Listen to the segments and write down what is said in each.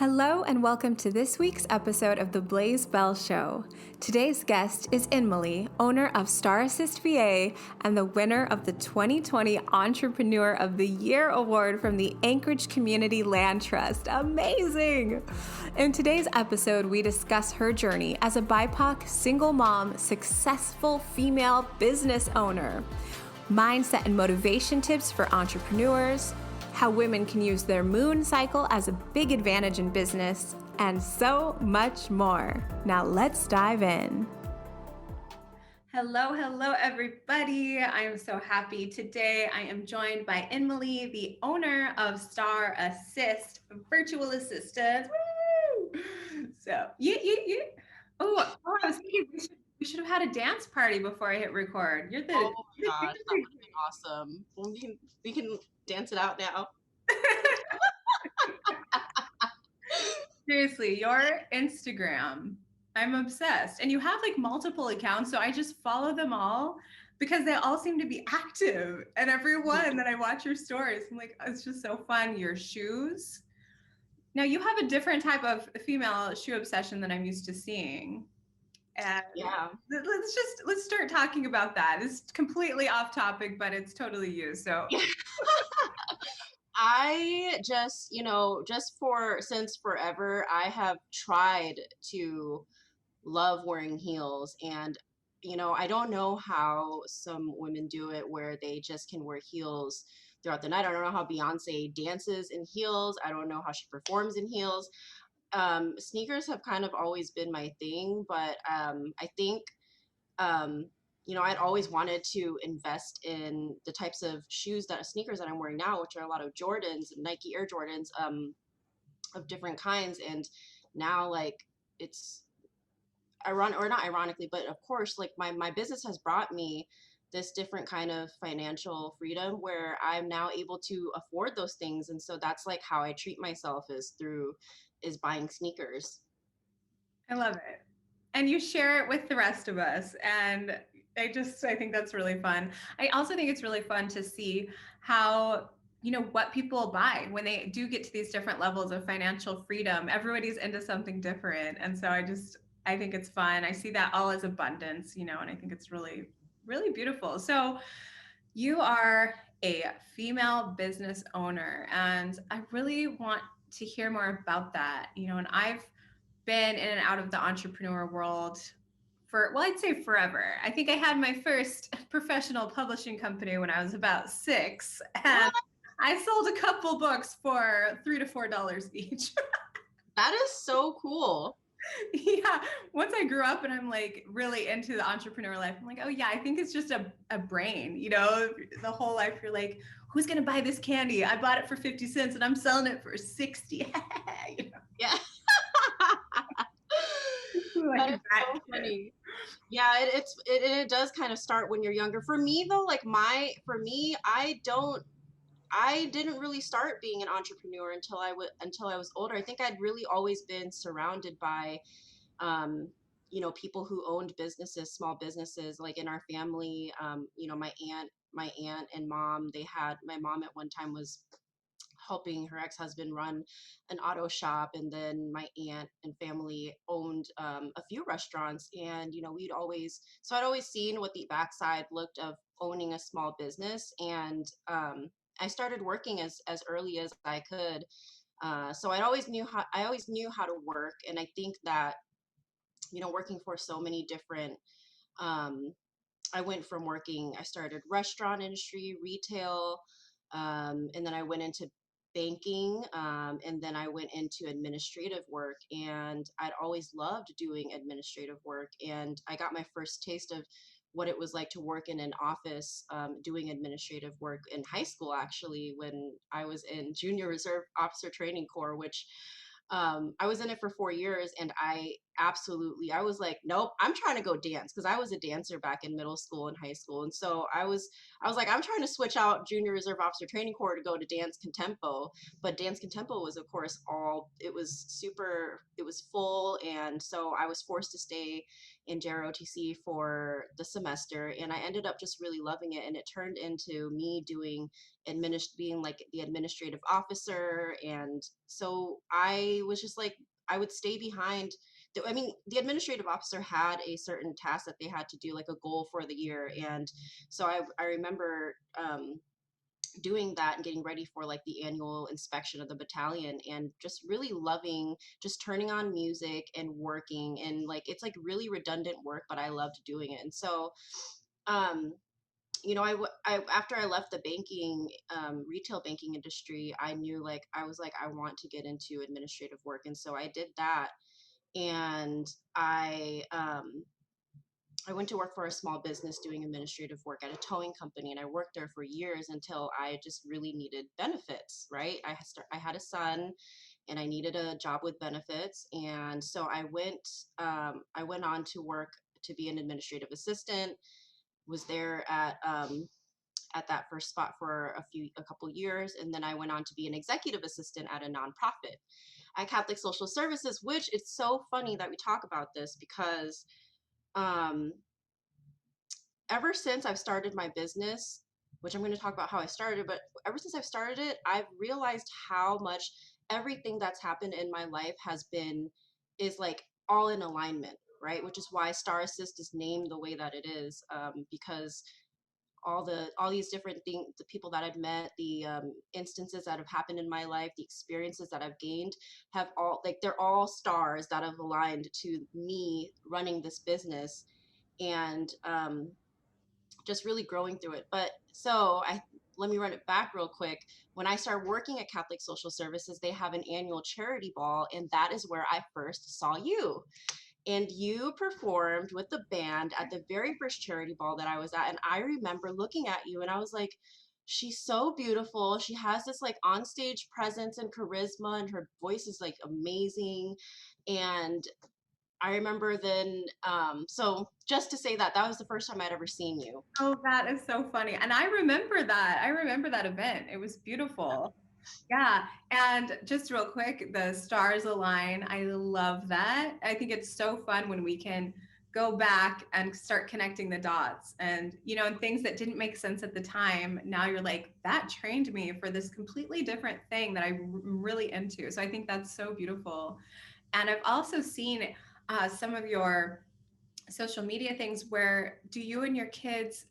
Hello and welcome to this week's episode of The Blaze Bell Show. Today's guest is Inmaly, owner of Star Assist VA and the winner of the 2020 Entrepreneur of the Year Award from the Anchorage Community Land Trust. Amazing! In today's episode, we discuss her journey as a BIPOC, single mom, successful female business owner, mindset and motivation tips for entrepreneurs, how women can use their moon cycle as a big advantage in business, and so much more. Now let's dive in. Hello, everybody. I am so happy today. I am joined by Inmaly, the owner of Star Assist Virtual Assistants. Woo! So, Oh, I was thinking we should have had a dance party before I hit record. You're the. Oh my gosh, that would have been awesome. Well, we can dance it out now. Seriously, your Instagram, I'm obsessed. And you have like multiple accounts, so I just follow them all because they all seem to be active. And every one that I watch your stories, I'm like, it's just so fun. Your shoes. Now you have a different type of female shoe obsession than I'm used to seeing. And Yeah. let's start talking about that. It's completely off topic, but it's totally you. So I just, since forever, I have tried to love wearing heels. And, I don't know how some women do it where they just can wear heels throughout the night. I don't know how Beyonce dances in heels. I don't know how she performs in heels. Sneakers have kind of always been my thing, but I think um, I'd always wanted to invest in the types of sneakers that I'm wearing now, which are a lot of Jordans, Nike Air Jordans, of different kinds. And now, like, it's or not ironically, but of course, like my business has brought me this different kind of financial freedom where I'm now able to afford those things. And so that's like how I treat myself is buying sneakers. I love it. And you share it with the rest of us. And I think that's really fun. I also think it's really fun to see how, what people buy when they do get to these different levels of financial freedom. Everybody's into something different. And so I think it's fun. I see that all as abundance, and I think it's really, really beautiful. So you are a female business owner, and I really want to hear more about that, and I've been in and out of the entrepreneur world I'd say forever. I think I had my first professional publishing company when I was about 6, and What? I sold a couple books for $3 to $4 each. That is so cool. Yeah. Once I grew up and I'm like really into the entrepreneur life, I'm like, oh yeah, I think it's just a brain, the whole life you're like, who's going to buy this candy? I bought it for 50 cents and I'm selling it for 60. Yeah. Like That is so funny. Yeah, it does kind of start when you're younger. For me though, I didn't really start being an entrepreneur until I was older. I think I'd really always been surrounded by um, people who owned businesses, small businesses. Like in our family, my aunt and mom, my mom at one time was helping her ex-husband run an auto shop, and then my aunt and family owned a few restaurants. And I'd always seen what the backside looked of owning a small business. And I started working as early as I could. So I always knew how to work. And I think that working for so many different um, I started restaurant industry, retail, and then I went into banking, and then I went into administrative work. And I'd always loved doing administrative work. And I got my first taste of what it was like to work in an office, doing administrative work in high school, actually, when I was in Junior Reserve Officer Training Corps, which I was in it for 4 years, and I Absolutely. I was like, nope, I'm trying to go dance because I was a dancer back in middle school and high school. And so I was like, I'm trying to switch out Junior Reserve Officer Training Corps to go to dance contempo. But dance contempo was, of course, it was super, it was full. And so I was forced to stay in JROTC for the semester. And I ended up just really loving it. And it turned into me being like the administrative officer. And so I was just like, I would stay behind. I mean, the administrative officer had a certain task that they had to do, like a goal for the year. And so I remember doing that and getting ready for like the annual inspection of the battalion and just really loving just turning on music and working. And like, it's like really redundant work, but I loved doing it. And so, um, after I left the banking, retail banking industry, I knew like, I was like, I want to get into administrative work. And so I did that, and I went to work for a small business doing administrative work at a towing company, and I worked there for years until I just really needed benefits. Right, I had a son, and I needed a job with benefits, and so I went on to work to be an administrative assistant. Was there at that first spot for a couple years, and then I went on to be an executive assistant at a nonprofit at Catholic Social Services, which it's so funny that we talk about this because um, ever since I've started my business, which I'm going to talk about how I started, but ever since I've started it, I've realized how much everything that's happened in my life is like all in alignment, right? Which is why Star Assist is named the way that it is, because all these different things, the people that I've met, the instances that have happened in my life, the experiences that I've gained, have all like they're all stars that have aligned to me running this business, and just really growing through it. But so I let me run it back real quick. When I started working at Catholic Social Services, they have an annual charity ball, and that is where I first saw you, and you performed with the band at the very first charity ball that I was at. And I remember looking at you and I was like, she's so beautiful. She has this like onstage presence and charisma, and her voice is like amazing. And I remember then, so just to say that that was the first time I'd ever seen you. Oh, that is so funny. And I remember that. I remember that event. It was beautiful. Yeah. And just real quick, the stars align. I love that. I think it's so fun when we can go back and start connecting the dots and, and things that didn't make sense at the time. Now you're like, that trained me for this completely different thing that I'm really into. So I think that's so beautiful. And I've also seen some of your social media things where do you and your kids,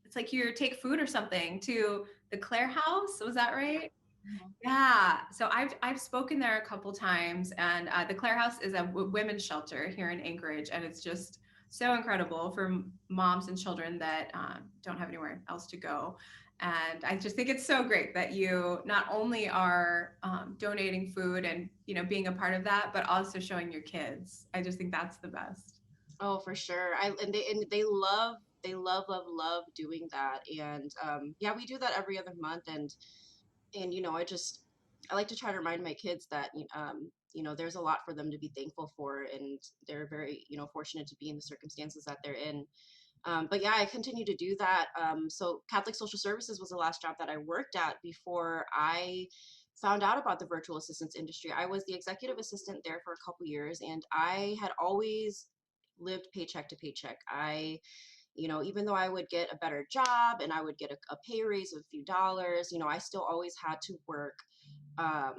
it's like you take food or something to the Claire House. Was that right? Mhm. Yeah. So I've spoken there a couple times, and the Claire House is a women's shelter here in Anchorage, and it's just so incredible for moms and children that don't have anywhere else to go. And I just think it's so great that you not only are donating food and being a part of that, but also showing your kids. I just think that's the best. Oh, for sure. And they love doing that. And yeah, we do that every other month. And I like to try to remind my kids that there's a lot for them to be thankful for, and they're very fortunate to be in the circumstances that they're in. But yeah, I continue to do that. So Catholic Social Services was the last job that I worked at before I found out about the virtual assistance industry. I was the executive assistant there for a couple years, and I had always lived paycheck to paycheck. Even though I would get a better job and I would get a pay raise of a few dollars, I still always had to work. I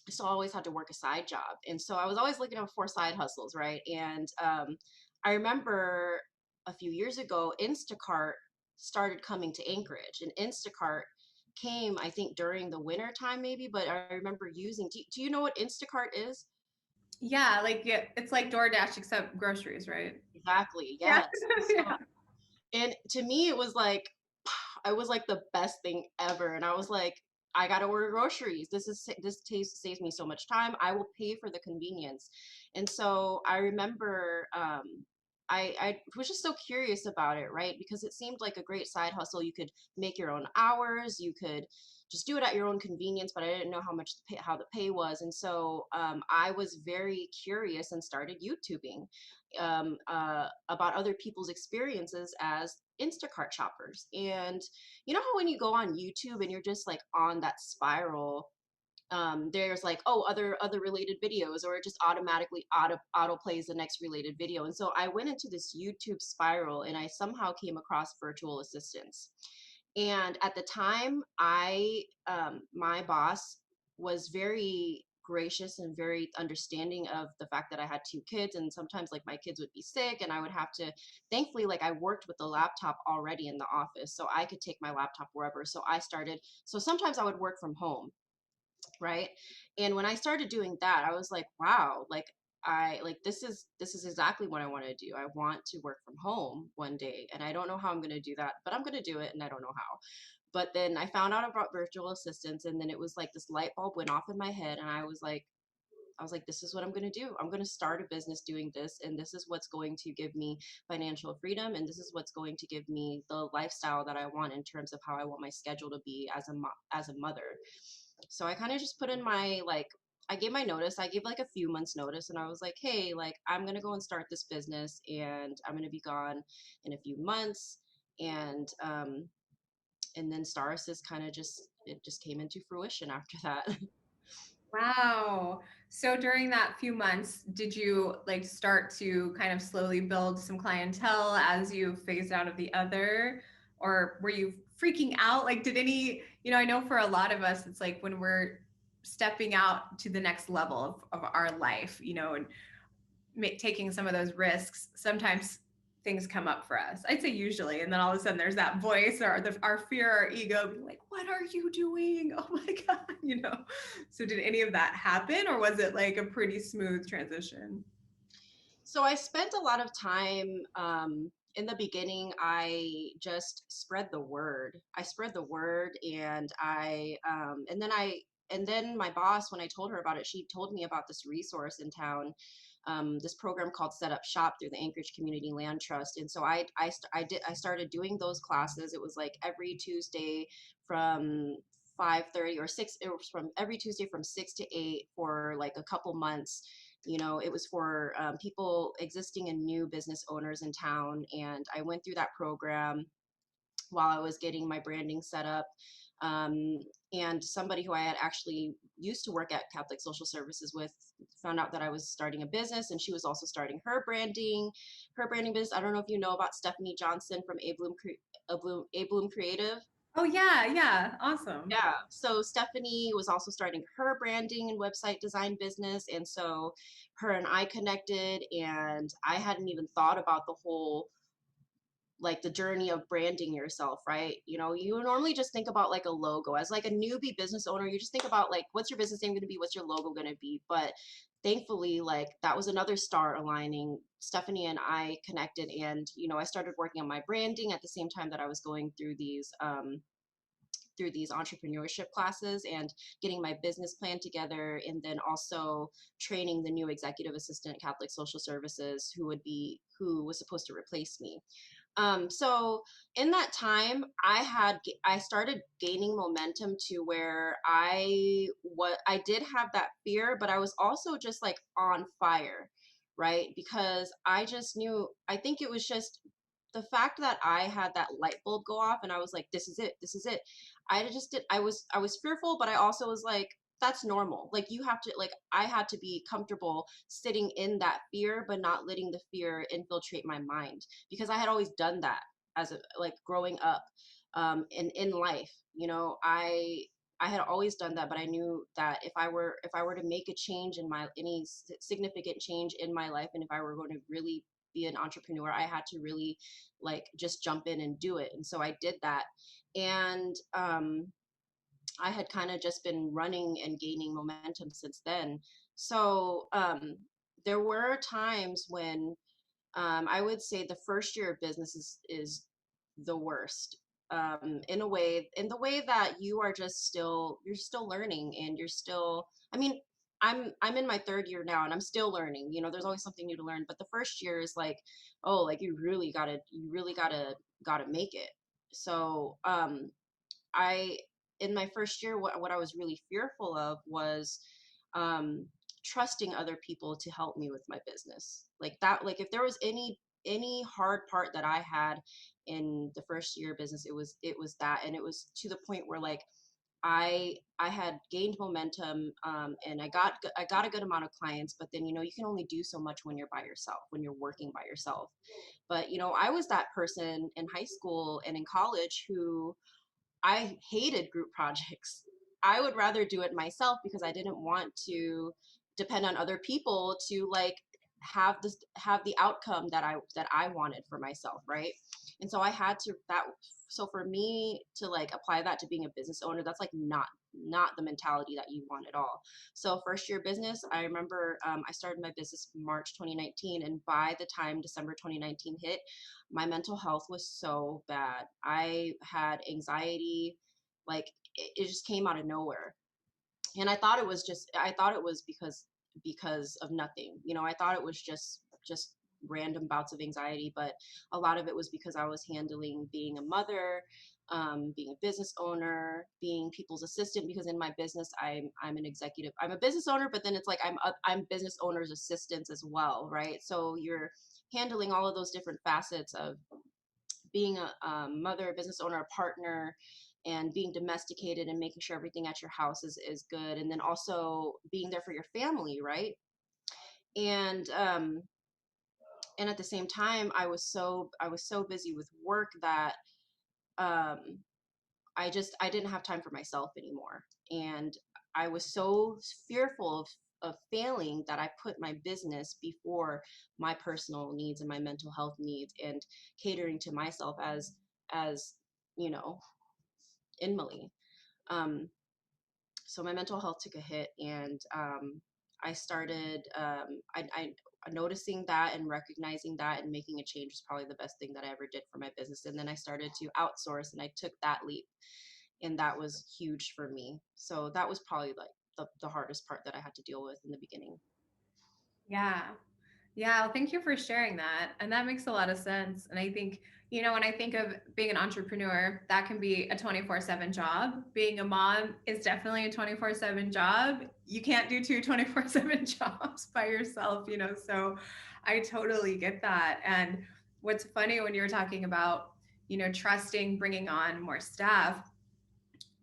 still always had to work a side job. And so I was always looking out for side hustles, right? And I remember a few years ago, Instacart started coming to Anchorage, and Instacart came, I think, during the winter time, maybe, but I remember do you know what Instacart is? Yeah, like it's like DoorDash except groceries, right? Exactly, Yeah. yes. And so, Yeah. and to me, it was like, I was like the best thing ever. And I was like, I gotta order groceries. Saves me so much time. I will pay for the convenience. And so I remember I was just so curious about it, right? Because it seemed like a great side hustle. You could make your own hours, you could just do it at your own convenience, but I didn't know how much how the pay was. And so I was very curious and started YouTubing about other people's experiences as Instacart shoppers. And you know how when you go on YouTube and you're just like on that spiral, there's like, oh, other related videos, or it just automatically auto plays the next related video. And so I went into this YouTube spiral, and I somehow came across virtual assistants. And at the time, I my boss was very gracious and very understanding of the fact that I had two kids, and sometimes like my kids would be sick and I would have to, thankfully, like I worked with the laptop already in the office, so I could take my laptop wherever. So sometimes I would work from home, right? And when I started doing that, I was like, wow, like I like this is exactly what I want to do. I want to work from home one day, and I don't know how I'm going to do that, but I'm going to do it, and I don't know how. But then I found out about virtual assistants, and then it was like this light bulb went off in my head, and I was like, this is what I'm going to do. I'm going to start a business doing this, and this is what's going to give me financial freedom, and this is what's going to give me the lifestyle that I want in terms of how I want my schedule to be as as a mother. So I kind of just put in my like, I gave my notice. I gave like a few months notice, and I was like, hey, like I'm going to go and start this business, and I'm going to be gone in a few months. And then Star Assist kind of just, it just came into fruition after that. Wow. So during that few months, did you like start to kind of slowly build some clientele as you phased out of the other? Or were you freaking out? Like, did any, I know for a lot of us, it's like when we're stepping out to the next level of our life, and taking some of those risks, sometimes things come up for us. I'd say usually, and then all of a sudden there's that voice or our fear, our ego being like, "What are you doing? Oh my god!" So did any of that happen, or was it like a pretty smooth transition? So I spent a lot of time in the beginning. I just spread the word. I spread the word, and and then my boss, when I told her about it, she told me about this resource in town, this program called Set Up Shop through the Anchorage Community Land Trust. And so I started doing those classes. It was like every Tuesday from 5:30 or 6. It was from every Tuesday from 6 to 8 for like a couple months. It was for people, existing and new business owners in town. And I went through that program while I was getting my branding set up. Um, and somebody who I had actually used to work at Catholic Social Services with found out that I was starting a business, and she was also starting her branding business. I don't know if you know about Stephanie Johnson from A Bloom Creative. Oh yeah, yeah, awesome. Yeah. So Stephanie was also starting her branding and website design business. And so her and I connected, and I hadn't even thought about the whole, like the journey of branding yourself, right? You normally just think about like a logo. As like a newbie business owner, you just think about like, what's your business name going to be? What's your logo going to be? But thankfully, like that was another star aligning. Stephanie and I connected, and I started working on my branding at the same time that I was going through these entrepreneurship classes and getting my business plan together, and then also training the new executive assistant at Catholic Social Services who was supposed to replace me. So in that time, I started gaining momentum to where I did have that fear, but I was also just like on fire, right? Because I just knew, I think it was just the fact that I had that light bulb go off, and I was like, this is it, this is it. I was fearful, but I also was like, that's normal. Like you have to, like I had to be comfortable sitting in that fear, but not letting the fear infiltrate my mind, because I had always done that as a, like growing up, in life. I had always done that, but I knew that if I were to make a change in my any significant change in my life, and if I were going to really be an entrepreneur, I had to really like just jump in and do it. And so I did that. And I had kind of just been running and gaining momentum since then. So there were times when I would say the first year of business is the worst. In the way that you're still learning, and you're still, I mean, I'm in my third year now and I'm still learning. You know, there's always something new to learn. But the first year is like, oh, like you really gotta make it. So I in my first year, what I was really fearful of was um trusting other people to help me with my business. Like that, like if there was any hard part that I had in the first year of business, it was that. And it was to the point where like I had gained momentum, and I got a good amount of clients, but then you know you can only do so much when you're by yourself, when you're working by yourself. But you know I was that person in high school and in college who I hated group projects. I would rather do it myself because I didn't want to depend on other people to like have the outcome that I wanted for myself, right? And so I had to that so for me to like apply that to being a business owner, that's like not the mentality that you want at all. So first year business, I remember I started my business March 2019, and by the time December 2019 hit, my mental health was so bad. I had anxiety, like it just came out of nowhere. And I thought it was because of nothing. You know, I thought it was just random bouts of anxiety, but a lot of it was because I was handling being a mother, being a business owner, being people's assistant. Because in my business, I'm an executive. I'm a business owner, but then it's like I'm business owner's assistant as well, right? So you're handling all of those different facets of being a mother, a business owner, a partner, and being domesticated and making sure everything at your house is good, and then also being there for your family, right? And and at the same time, I was so busy with work that um, I didn't have time for myself anymore, and I was so fearful of failing that I put my business before my personal needs and my mental health needs, and catering to myself as you know Inmaly. Um, so my mental health took a hit, and I started noticing that and recognizing that and making a change was probably the best thing that I ever did for my business. And then I started to outsource, and I took that leap, and that was huge for me. So that was probably like the hardest part that I had to deal with in the beginning. Yeah. Yeah, well, thank you for sharing that. And that makes a lot of sense. And I think, when I think of being an entrepreneur, that can be a 24/7 job. Being a mom is definitely a 24/7 job. You can't do two 24/7 jobs by yourself, so I totally get that. And what's funny when you're talking about, trusting bringing on more staff,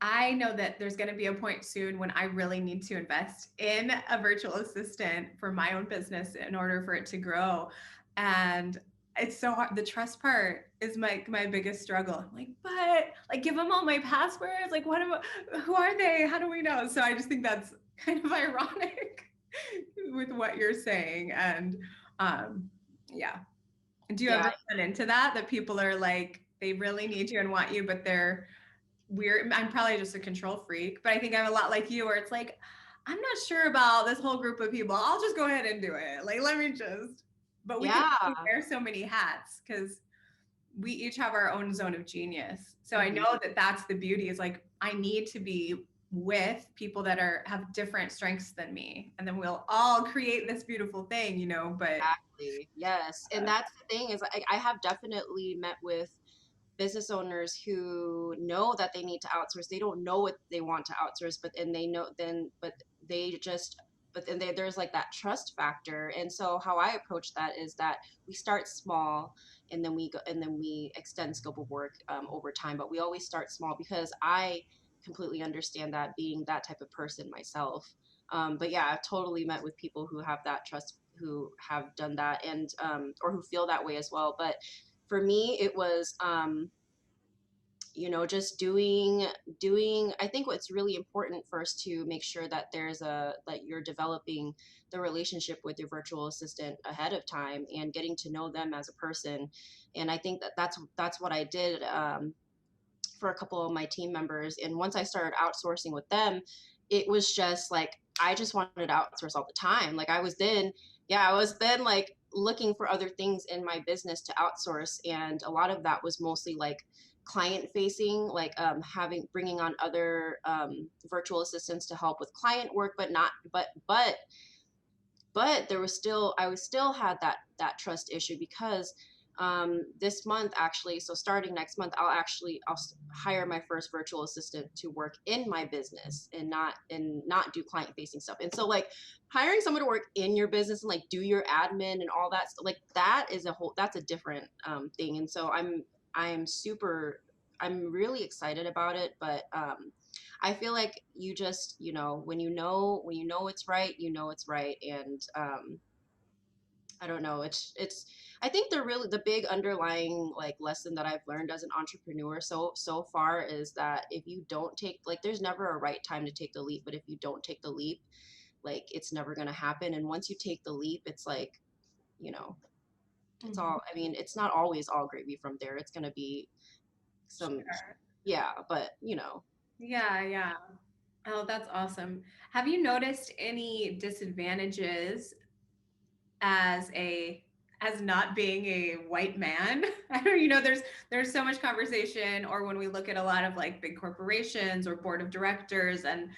I know that there's going to be a point soon when I really need to invest in a virtual assistant for my own business in order for it to grow. And it's so hard. The trust part is my biggest struggle. I'm like, but like, give them all my passwords. Like, who are they? How do we know? So I just think that's kind of ironic with what you're saying. And yeah. Do you Yeah, ever run into that people are like, they really need you and want you, but they're weird. I'm probably just a control freak, but I think I'm a lot like you where it's like, I'm not sure about this whole group of people. I'll just go ahead and do it. Like, let me just, but we can only yeah. wear so many hats because we each have our own zone of genius. So I Hmm. know that that's the beauty is like, I need to be with people that have different strengths than me. And then we'll all create this beautiful thing, but Exactly. Yes. And that's the thing is I have definitely met with business owners who know that they need to outsource. They don't know what they want to outsource, but then they know then but they just but then there's like that trust factor. And so how I approach that is that we start small, and then we extend scope of work over time. But we always start small because I completely understand that, being that type of person myself. But yeah, I've totally met with people who have that trust, who have done that, and or who feel that way as well. But for me it was just doing I think what's really important first to make sure that that you're developing the relationship with your virtual assistant ahead of time and getting to know them as a person. And I think that's what I did for a couple of my team members. And once I started outsourcing with them, it was just like I just wanted to outsource all the time. Like I was then like looking for other things in my business to outsource, and a lot of that was mostly like client facing, like having bringing on other virtual assistants to help with client work, but not but there was still I was still had that trust issue because this month actually, so starting next month, I'll hire my first virtual assistant to work in my business and not do client facing stuff. And so like hiring someone to work in your business and like do your admin and all that stuff, like that is that's a different thing. And so I'm super I'm really excited about it, but I feel like you just, when you know it's right, you know it's right. And I don't know, I think the big underlying like lesson that I've learned as an entrepreneur so far is that if you don't take, like, there's never a right time to take the leap, but if you don't take the leap, like it's never going to happen. And once you take the leap, it's like, you know, it's Mhm. all, I mean, it's not always all gravy from there. It's going to be some, Sure. yeah, but you know. Yeah, yeah. Oh, that's awesome. Have you noticed any disadvantages as a as not being a white man? I don't, there's so much conversation, or when we look at a lot of like big corporations or board of directors, and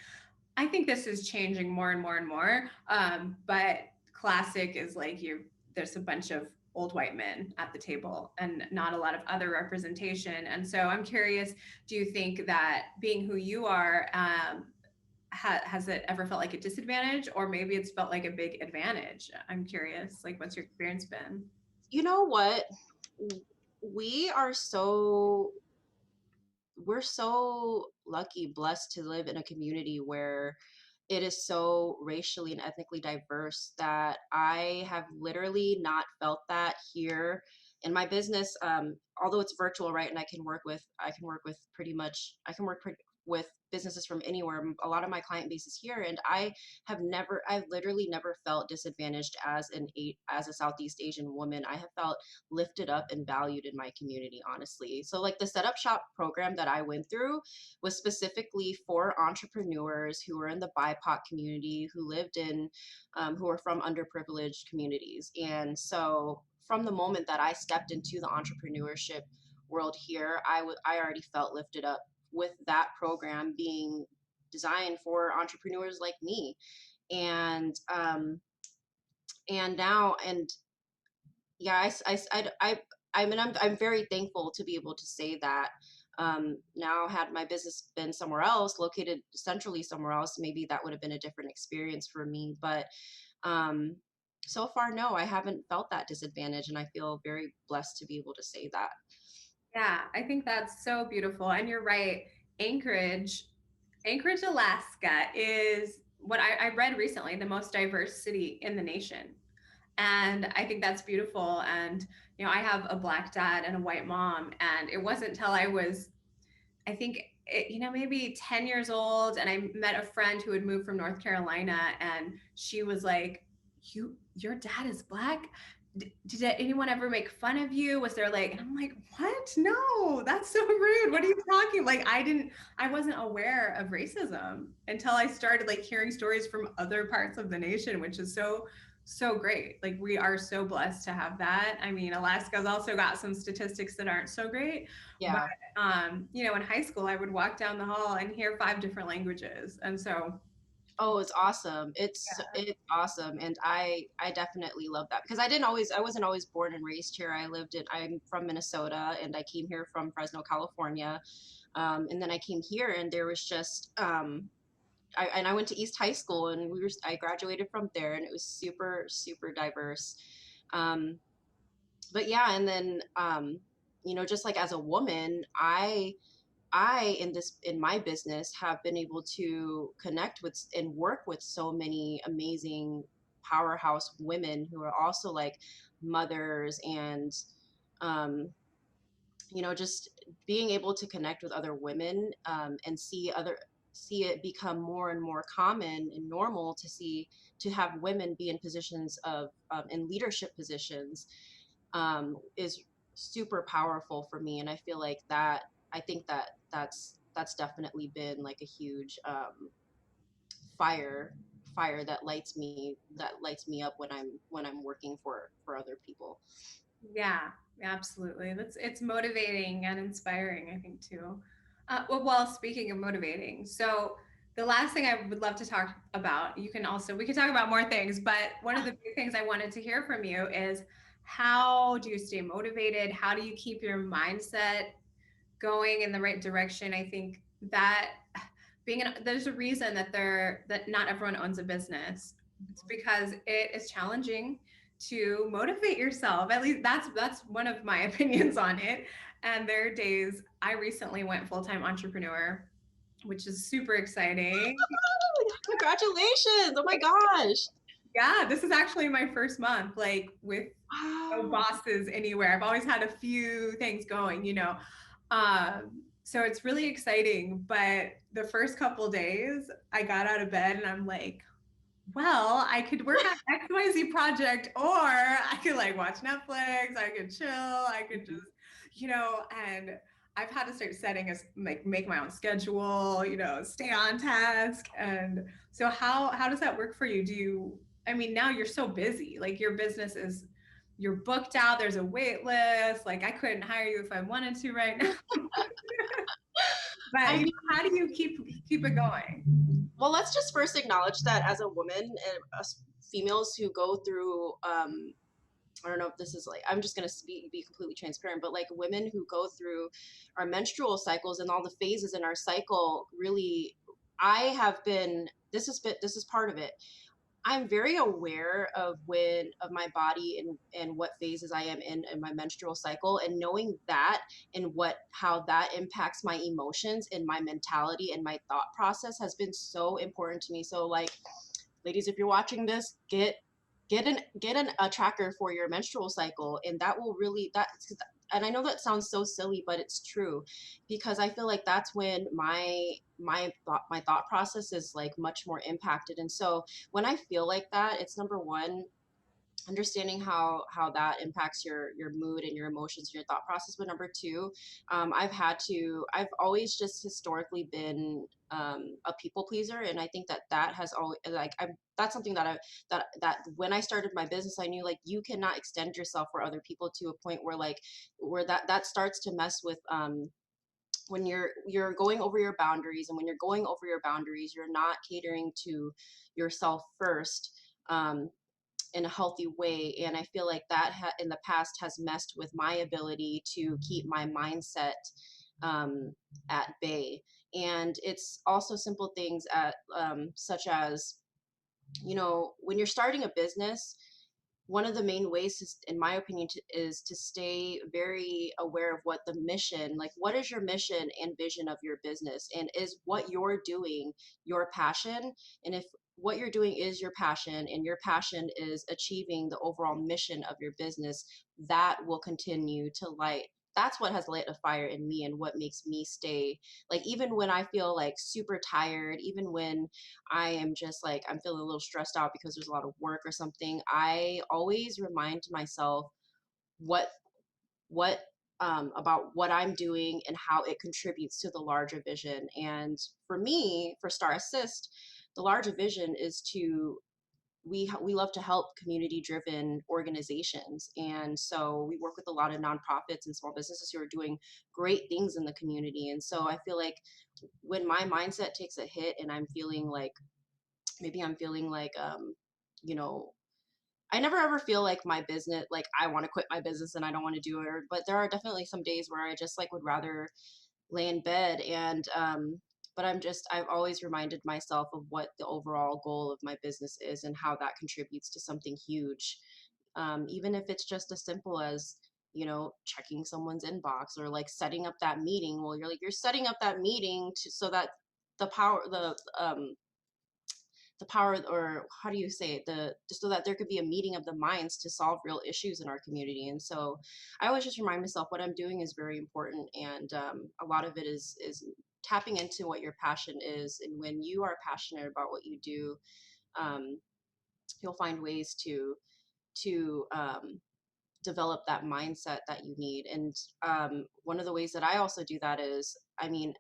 I think this is changing more and more and more. But classic is like there's a bunch of old white men at the table and not a lot of other representation. And so I'm curious, do you think that being who you are, has it ever felt like a disadvantage, or maybe it's felt like a big advantage? I'm curious, like, what's your experience been? You know what? We are so we're so lucky, blessed to live in a community where it is so racially and ethnically diverse that I have literally not felt that here in my business. Although it's virtual, right? And I can work with pretty much, I can work with businesses from anywhere. A lot of my client base is here, and I've literally never felt disadvantaged as as a Southeast Asian woman. I have felt lifted up and valued in my community, honestly. So like the Setup Shop program that I went through was specifically for entrepreneurs who were in the BIPOC community, who were from underprivileged communities. And so from the moment that I stepped into the entrepreneurship world here, I already felt lifted up with that program being designed for entrepreneurs like me. And and now and yeah, I mean, I'm very thankful to be able to say that. Now, had my business been somewhere else, located centrally somewhere else, maybe that would have been a different experience for me. But um, so far, no, I haven't felt that disadvantage, and I feel very blessed to be able to say that. Yeah, I think that's so beautiful. And you're right. Anchorage, Anchorage, Alaska is what I read recently, the most diverse city in the nation. And I think that's beautiful. And, I have a black dad and a white mom. And it wasn't till I was, I think, maybe 10 years old, and I met a friend who had moved from North Carolina, and she was like, your dad is black? Did anyone ever make fun of you? Was there like, and I'm like, what? No, that's so rude. What are you talking? Like, I wasn't aware of racism until I started like hearing stories from other parts of the nation, which is so great. Like, we are so blessed to have that. I mean, Alaska's also got some statistics that aren't so great, but Yeah. in high school, I would walk down the hall and hear 5 different languages. And so, Oh, it's awesome. It's awesome. And I definitely love that because I wasn't always born and raised here. I'm from Minnesota and I came here from Fresno, California. And then I came here and there was just I went to East High School and I graduated from there and it was super, super diverse. Um, but yeah, and then just like as a woman, I in my business have been able to connect with and work with so many amazing powerhouse women who are also like mothers and um, just being able to connect with other women and see it become more and more common and normal to have women be in positions of in leadership positions is super powerful for me. And I feel like I think that's definitely been like a huge fire that lights me up when I'm working for other people. yeah. Absolutely. It's motivating and inspiring, I think, too. Well, speaking of motivating, so the last thing I would love to talk about, we can talk about more things, but one of the big things I wanted to hear from you is how do you stay motivated? How do you keep your mindset going in the right direction? I think that there's a reason that not everyone owns a business. It's because it is challenging to motivate yourself. At least that's one of my opinions on it. And there are days I recently went full-time entrepreneur, which is super exciting. Oh, congratulations. Oh my gosh. Yeah, this is actually my first month, like with no Wow. bosses anywhere. I've always had a few things going. So it's really exciting. But the first couple days, I got out of bed and I'm like, well, I could work on XYZ project, or I could like watch Netflix, I could chill, I could Mhm. just, and I've had to start setting like make my own schedule, stay on task. And so how does that work for you? I mean, now you're so busy, like your business is, you're booked out, there's a wait list, like I couldn't hire you if I wanted to right now. But I mean, how do you keep it going? well, let's just first acknowledge that as a woman and us females who go through, I don't know if this is like, I'm just going to be completely transparent, but like women who go through our menstrual cycles and all the phases in our cycle, really, I have been, this is part of it. I'm very aware of my body and what phases I am in my menstrual cycle, and knowing that and how that impacts my emotions and my mentality and my thought process has been so important to me. So like, ladies, if you're watching this, get a tracker for your menstrual cycle, and that will really that. And I know that sounds so silly, but it's true, because I feel like that's when my thought process is like much more impacted. And so when I feel like that, it's number one, understanding how that impacts your mood and your emotions and your thought process. But number two, I've always just historically been a people pleaser, and I think that that has always like I'm that's something that that when I started my business, I knew like you cannot extend yourself for other people to a point where like where that starts to mess with when you're going over your boundaries. And when you're going over your boundaries, you're not catering to yourself first, um, in a healthy way. And I feel like that in the past has messed with my ability to keep my mindset um, at bay. And it's also simple things such as, when you're starting a business, one of the main ways is, in my opinion, is to stay very aware of what the mission, like what is your mission and vision of your business, and is what you're doing your passion? And if what you're doing is your passion and your passion is achieving the overall mission of your business, that will continue to light. That's what has lit a fire in me and what makes me stay, like, even when I feel like super tired, even when I am just like, I'm feeling a little stressed out because there's a lot of work or something, I always remind myself what what about what I'm doing and how it contributes to the larger vision. And for me, for Star Assist, the larger vision is to we love to help community driven organizations, and so we work with a lot of nonprofits and small businesses who are doing great things in the community. And so I feel like when my mindset takes a hit and I'm feeling like, maybe I'm feeling like, you know, I never ever feel like my business, like I want to quit my business and I don't want to do it. But there are definitely some days where I just like would rather lay in bed. And, but I've always reminded myself of what the overall goal of my business is and how that contributes to something huge. Even if it's just as simple as, checking someone's inbox or like setting up that meeting. Well, you're setting up that meeting so that the power, the power, or how do you say it, just so that there could be a meeting of the minds to solve real issues in our community. And so I always just remind myself what I'm doing is very important. And a lot of it is tapping into what your passion is. And when you are passionate about what you do, um, you'll find ways to develop that mindset that you need. And one of the ways that I also do that is, I mean,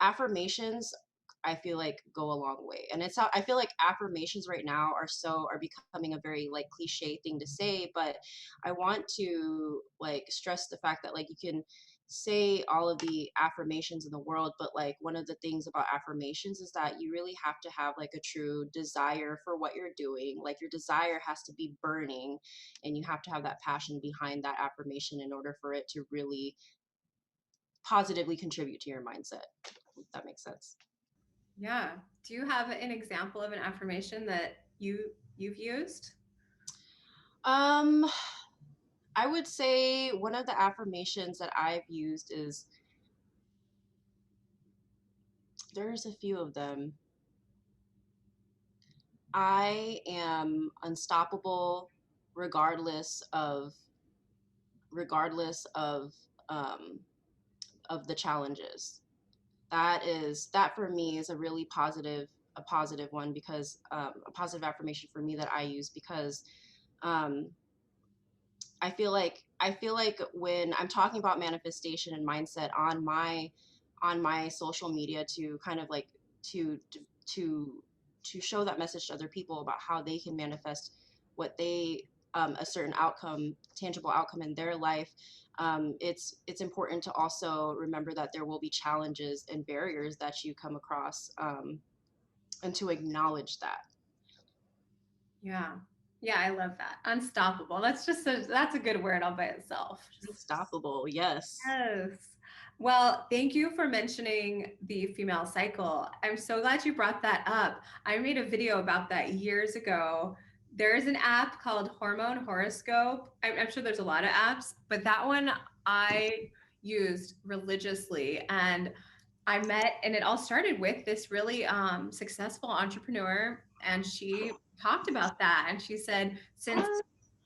affirmations, I feel like go a long way. And it's how I feel like affirmations right now are becoming a very like cliche thing to say, but I want to like stress the fact that like you can say all of the affirmations in the world, but like one of the things about affirmations is that you really have to have like a true desire for what you're doing. Like your desire has to be burning, and you have to have that passion behind that affirmation in order for it to really positively contribute to your mindset, if that makes sense. Yeah. Do you have an example of an affirmation that you've used? um I would say one of the affirmations that I've used is, there's a few of them. I am unstoppable regardless of regardless um of the challenges. That for me is a really a positive one, because a positive affirmation for me that I use, because um I feel like when I'm talking about manifestation and mindset on my social media, to kind of like to to to show that message to other people about how they can manifest what they a certain outcome, tangible outcome in their life. It's important to also remember that there will be challenges and barriers that you come across, and to acknowledge that. Yeah. Yeah, I love that. Unstoppable. That's a good word all by itself. Unstoppable, yes. Yes. Well, thank you for mentioning the female cycle. I'm so glad you brought that up. I made a video about that years ago. There's an app called Hormone Horoscope. I'm sure there's a lot of apps, but that one I used religiously. And I met, and it all started with this really successful entrepreneur, and she talked about that, and she said, since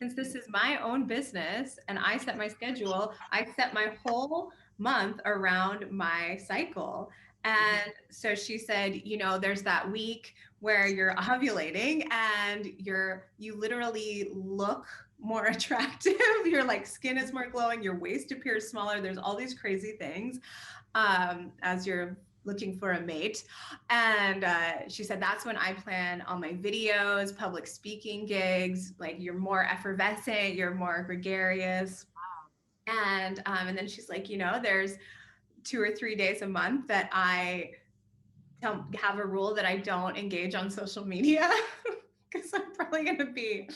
this is my own business and I set my schedule, I set my whole month around my cycle. And so she said, there's that week where you're ovulating and you literally look more attractive. Your like skin is more glowing, your waist appears smaller. There's all these crazy things as you're looking for a mate. And she said, that's when I plan all my videos, public speaking gigs, like you're more effervescent, you're more gregarious. And then she's like, there's 2 or 3 days a month that I don't have a rule that I don't engage on social media because I'm probably going to be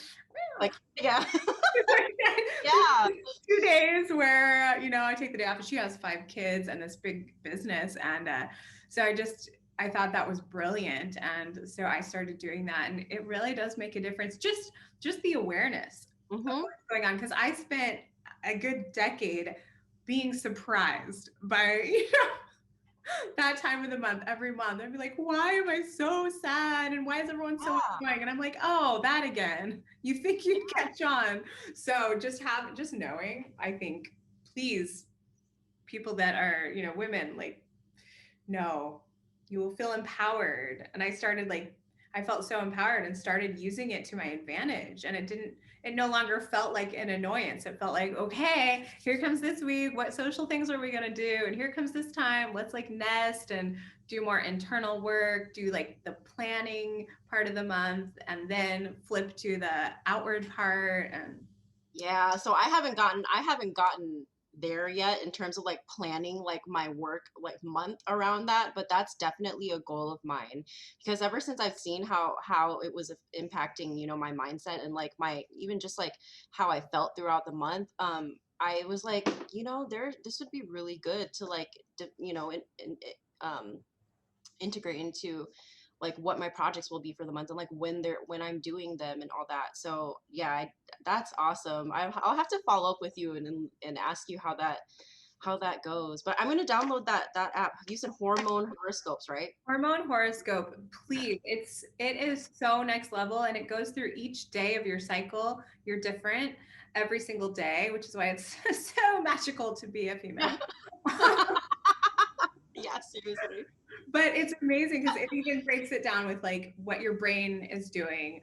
Like, yeah. Yeah. 2 days where I take the day off, and she has 5 kids and this big business, and so I thought that was brilliant, and so I started doing that, and it really does make a difference. Just the awareness of Mm-hmm. what's going on, because I spent a good decade being surprised by that time of the month every month. I'd be like, why am I so sad? And why is everyone so Yeah. annoying? And I'm like, oh, that again. You think you'd catch on. So just knowing, I think, please, people that are, women, like, no, you will feel empowered. And I felt so empowered and started using it to my advantage. And it no longer felt like an annoyance. It felt like, okay, here comes this week. What social things are we going to do? And here comes this time. Let's like nest and do more internal work, do like the planning part of the month, and then flip to the outward part. And Yeah. So I haven't gotten there yet in terms of like planning like my work like month around that, but that's definitely a goal of mine, because ever since I've seen how it was impacting, my mindset, and like my even just like how I felt throughout the month, I was like, this would be really good to like um integrate into like what my projects will be for the month, and like when I'm doing them and all that. So yeah, that's awesome. I'll have to follow up with you and ask you how that goes. But I'm gonna download that app. You said Hormone Horoscopes, right? Hormone Horoscope, please. It is so next level, and it goes through each day of your cycle. You're different every single day, which is why it's so magical to be a female. Yeah, seriously. But it's amazing because it even breaks it down with like what your brain is doing,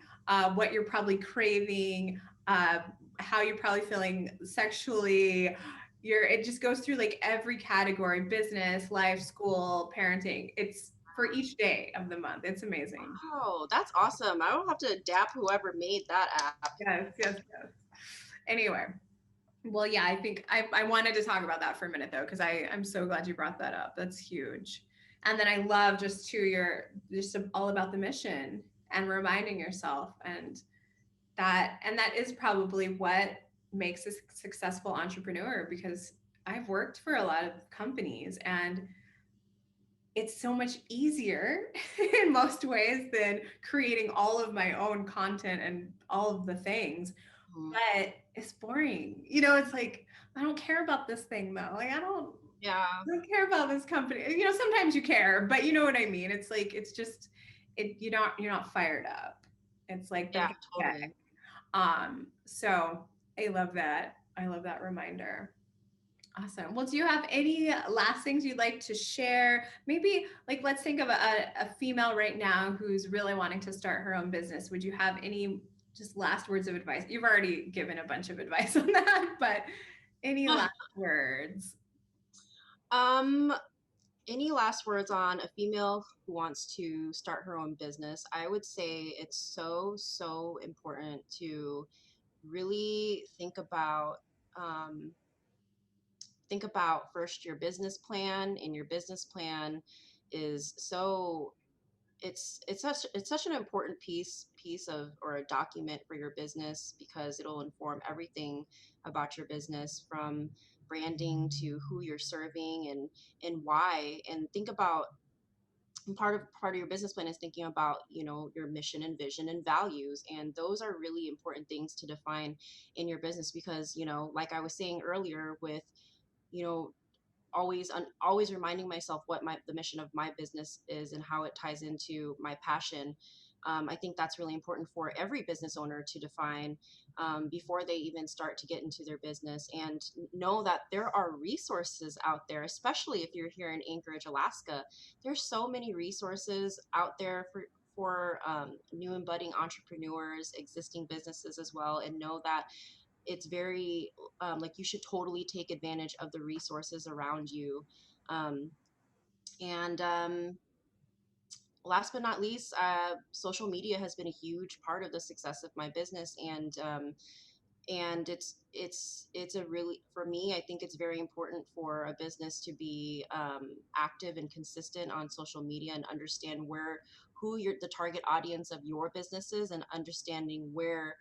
what you're probably craving, how you're probably feeling sexually. It just goes through like every category: business, life, school, parenting. It's for each day of the month. It's amazing. Wow, that's awesome. I will have to adapt whoever made that app. Yes, yes, yes. Anyway, well, yeah, I think I wanted to talk about that for a minute though, because I'm so glad you brought that up. That's huge. And then I love just too your just all about the mission and reminding yourself and that is probably what makes a successful entrepreneur, because I've worked for a lot of companies and it's so much easier in most ways than creating all of my own content and all of the things. Mhm. But it's boring. You know, it's like, I don't care about this thing though. Like, Yeah, I don't care about this company. You know, sometimes you care, but you know what I mean? It's like, it's just, you're not fired up. It's like the yeah, paycheck. totally. So I love that. I love that reminder. Awesome. Well, do you have any last things you'd like to share? Maybe like let's think of a female right now who's really wanting to start her own business. Would you have any just last words of advice? You've already given a bunch of advice on that, but any last words? Um, any last words on a female who wants to start her own business? I would say it's so important to really um, think about first your business plan, and your business plan is so it's such an important piece of, or a document for your business, because it'll inform everything about your business, from branding to who you're serving and why. And think about, part of your business plan is thinking about, your mission and vision and values, and those are really important things to define in your business, because like I was saying earlier, with you know always reminding myself what the mission of my business is and how it ties into my passion. I think that's really important for every business owner to define, before they even start to get into their business, and know that there are resources out there, especially if you're here in Anchorage, Alaska. There's so many resources out there for new and budding entrepreneurs, existing businesses as well, and know that it's very, like, you should totally take advantage of the resources around you. Um, and last but not least, social media has been a huge part of the success of my business, and it's a really, for me, I think it's very important for a business to be active and consistent on social media, and understand who the target audience of your business is, and understanding where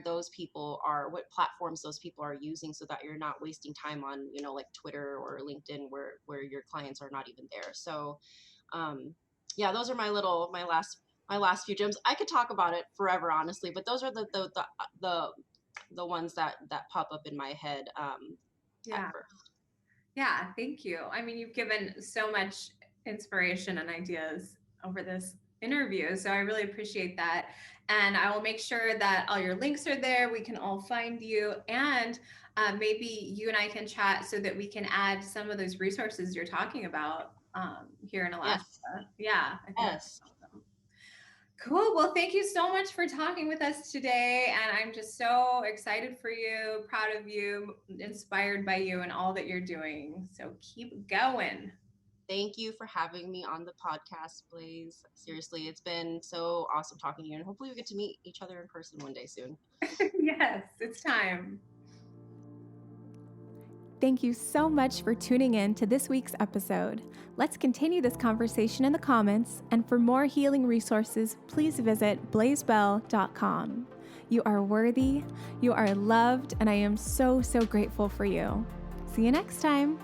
those people are, what platforms those people are using, so that you're not wasting time on, like Twitter or LinkedIn, where your clients are not even there. So yeah, those are my last few gems. I could talk about it forever, honestly, but those are the ones that pop up in my head at Yeah. first. Yeah, thank you. I mean, you've given so much inspiration and ideas over this interview. So I really appreciate that. And I will make sure that all your links are there. We can all find you. And maybe you and I can chat so that we can add some of those resources you're talking about here in Alaska. Yes, Yeah, I think that's yes. awesome. Cool. Well, thank you so much for talking with us today. And I'm just so excited for you, proud of you, inspired by you and all that you're doing. So keep going. Thank you for having me on the podcast, Blaze. Seriously, it's been so awesome talking to you, and hopefully we get to meet each other in person one day soon. Yes, it's time. Thank you so much for tuning in to this week's episode. Let's continue this conversation in the comments, and for more healing resources, please visit blazebell.com. You are worthy, you are loved, and I am so grateful for you. See you next time.